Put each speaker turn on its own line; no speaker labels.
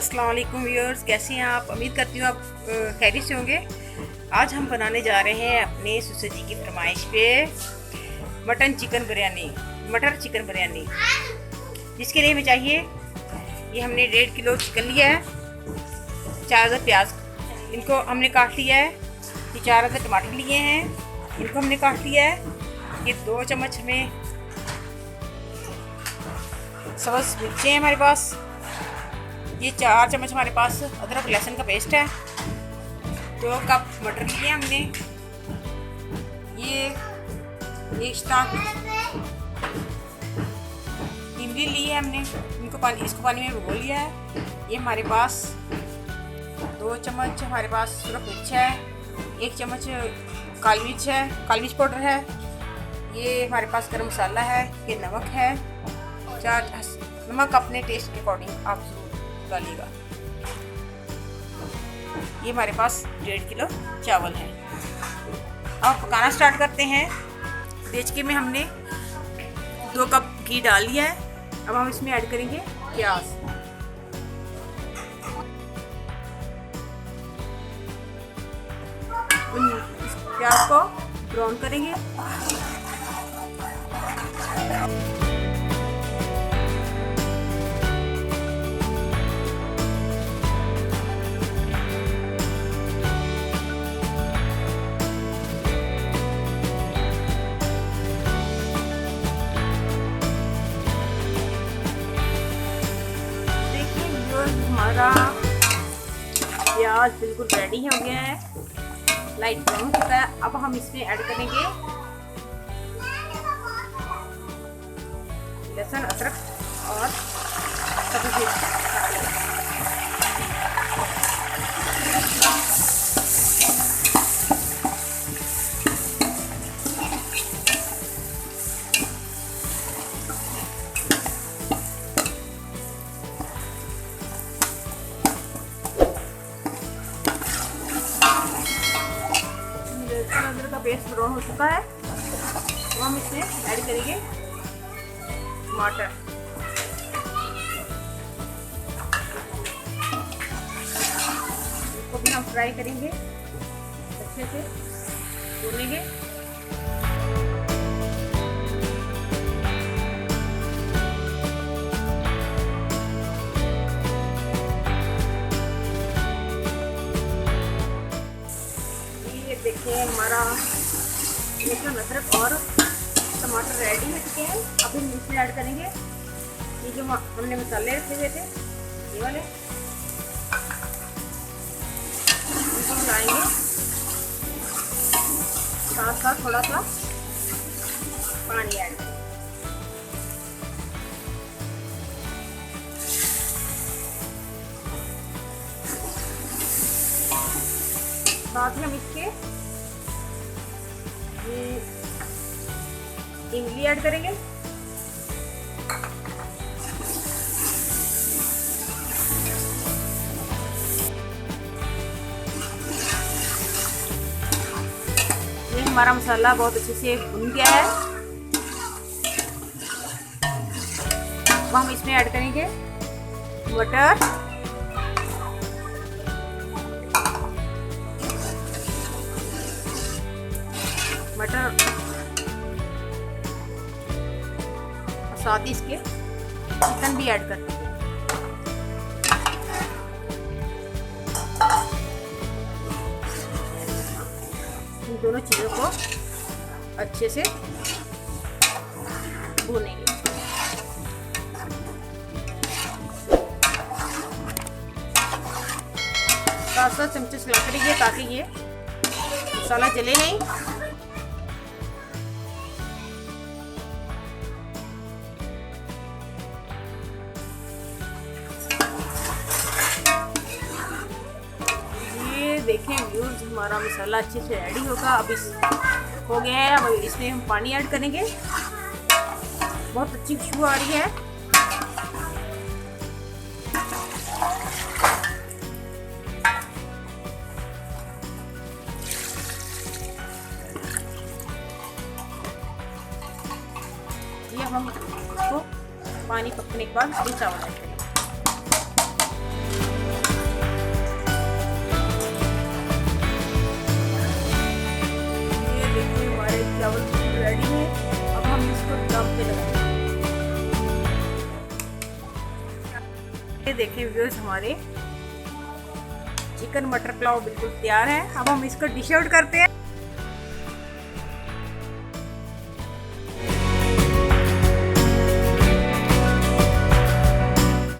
अस्सलाम वालेकुम व्यूअर्स, कैसे हैं आप। उम्मीद करती हूँ आप खैरियत से होंगे। आज हम बनाने जा रहे हैं अपने सुसु जी की फरमाइश पे मटर चिकन बिरयानी। जिसके लिए हमें चाहिए, ये हमने 1.5 किलो चिकन लिया है, 4 अदद प्याज इनको हमने काट लिया है, ये 4 अदद टमाटर लिए हैं, इनको हमने काट लिया है, ये 2 चम्मच हमें सब्ज़ मिर्चें हैं हमारे पास, ये 4 चम्मच हमारे पास अदरक लहसुन का पेस्ट है, 2 कप मटर लिए हमने, ये 1 स्टाक इमली ली है हमने, इसको पानी में भिगो लिया है। ये हमारे पास 2 चम्मच हमारे पास सुरख मिर्च है, 1 चम्मच काली मिर्च है, काली मिर्च पाउडर है, ये हमारे पास गरम मसाला है, ये नमक है, 4 नमक अपने टेस्ट के अकॉर्डिंग आप डालिएगा। ये हमारे पास 1.5 किलो चावल है। अब पकाना स्टार्ट करते हैं। देचके में हमने 2 कप घी डाल लिया है। अब हम इसमें ऐड करेंगे प्याज। इस प्याज को ब्राउन करेंगे। हमारा प्याज बिल्कुल रेडी हो गया है, लाइट ब्राउन हो चुका है। अब हम इसमें ऐड करेंगे लहसुन, अदरक और सब्जी। अदरक का पेस्ट ब्राउन हो चुका है। तो हम इसमें ऐड करेंगे टमाटर। इसको भी हम फ्राई करेंगे, अच्छे से भूनेंगे। देखिए हमारा लहसुन, अदरक और टमाटर रेडी हो चुके हैं। अब हम इसमें ऐड करेंगे ये जो हमने मसाले रखे हुए थे, ये वाले, इनको मिलाएंगे, साथ साथ थोड़ा सा पानी ऐड करेंगे। साथ ही हम इसके इमली ऐड करेंगे। ये हमारा मसाला बहुत अच्छे से भुन गया है। अब हम इसमें ऐड करेंगे मटर और साथ ही इसके चिकन भी ऐड कर देंगे। इन दोनों चीज़ों को अच्छे से भूनेंगे। साथ चमचे से लग रही है ताकि ये मसाला जले नहीं। देखें व्यूअर्स, हमारा मसाला अच्छे से रेडी होगा। अब इस हो गया है। अब इसमें हम पानी ऐड करेंगे। बहुत अच्छी खुशबू आ रही है। ये हम इसको पानी पकने के बाद चावल ऐड करेंगे। देखें व्यूअर्स, हमारे चिकन मटर पुलाव बिल्कुल तैयार है। अब हम इसको डिश आउट करते हैं।